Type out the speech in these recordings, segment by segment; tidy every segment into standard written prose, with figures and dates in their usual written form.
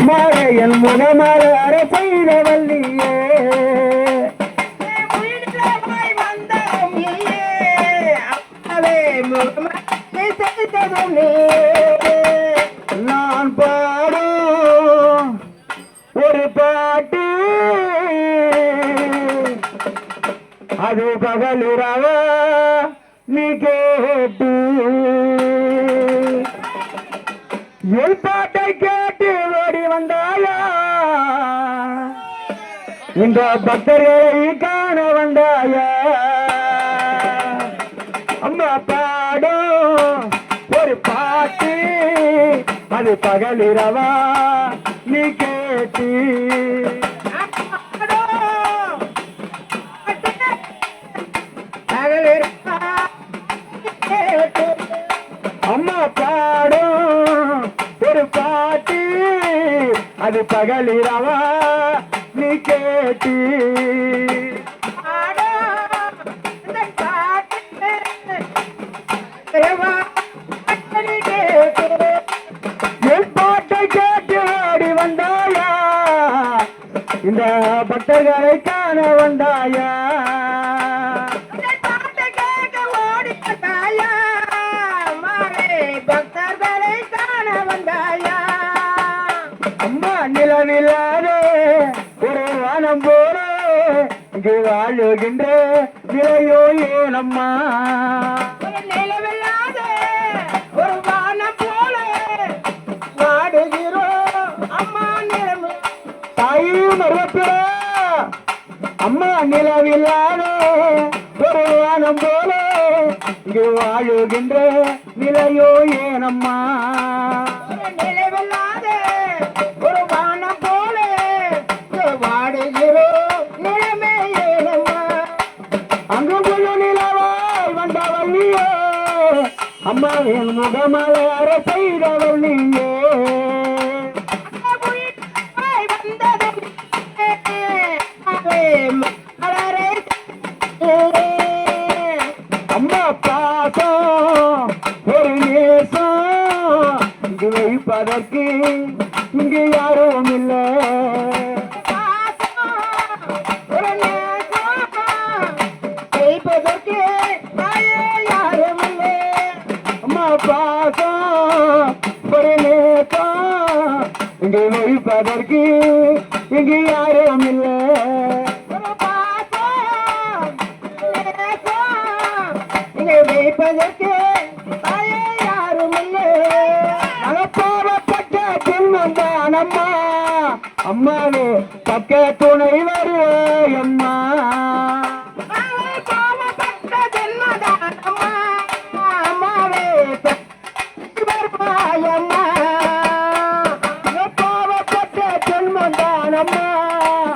மாலையன் முகமலர செய்த வள்ளியே நான் பாடும் ஒரு பாட்டு அது பகலிரவ நீ கேட்டு என் பாட்டை கேட்டு ஓடி வந்தாயா இந்த பக்தர்களை காண வந்தாயா அம்மா பாடும் ஒரு பாட்டு அது பகலிரவா நீ கேட்டு அம்மா பாடும் ஒரு பாட்டு அது பகலிரவா நீ கேட்டு என் பாட்டை கேட்டு ஓடி வந்தாயா இந்த பக்தர்களை காண வந்தாயா நிலவில்லாதே ஒரு வானம் போல இங்கு வாழுகின்ற நிலையோ ஏனம்மா நிலவில்லாதே ஒரு வானம் போல வாடுகிறோம் அம்மா நிலவு தாயும் மறுப்பிட அம்மா நிலவில்லாதே ஒரு வானம் போல இங்கு வாழுகின்ற நிலையோ ஏனம்மா அம்மா என் முகமலர செய்தவள் நீயே அம்மா பாசம் ஒரு நேசம் இங்கு வைப்பதற்கு இங்கு யாரும் இல்லை பாசம் ஒரு நேசம் இங்கு வைப்பதற்கு இங்கு யாரும் இல்லை இங்கு வைப்பதற்கு யாரும் இல்லை மனப்பாவப்பட்ட துன்பம் தானம்மா அம்மாவே பக்க துணை வருவாய் அம்மா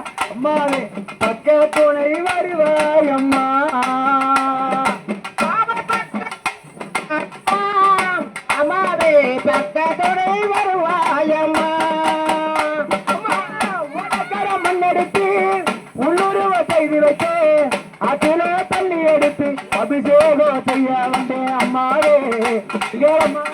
அம்மாவே பக்க துணை வருவாய் அம்மா அம்மாவே பக்க துணை வருவாய் அம்மா உனக்கரம் மண்ணெடுத்து உள்ளுருவ செய்து வைத்து அதிலே தள்ளி எடுத்து அபிஷேகம் செய்ய வந்தேன் அம்மாவே அம்மா